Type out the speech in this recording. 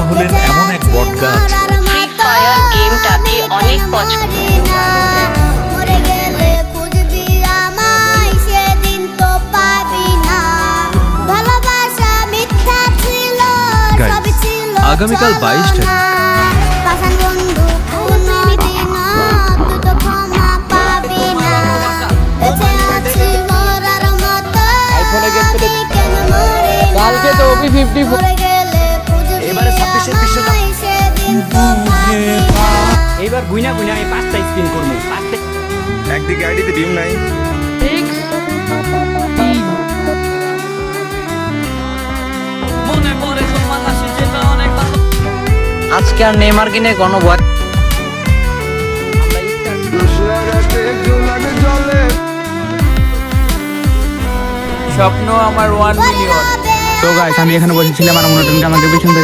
হলেন এমন এক বটগাছ ফ্রি ফায়ার গেমটাকে অনেক পছন্দ। আগামীকাল 22 তারিখ কালকে তো ওপি 54 এবারে 26-এর বিশ্বকাপ এইবার গুইনা গুইনা আমি 5টা স্পিন করবো। একদিকে আইডিতে ডিম নাই, মনে পড়ে তোমার হাসি যেটা অনেক ভালো। আজকে আর নেইমার কিনে কোনো ভয় স্বপ্ন আমার 1 মিলিয়ন। তো গাইস আমি এখানে বসেছিলাম আর মনোটনকে আমাকে পিছন থেকে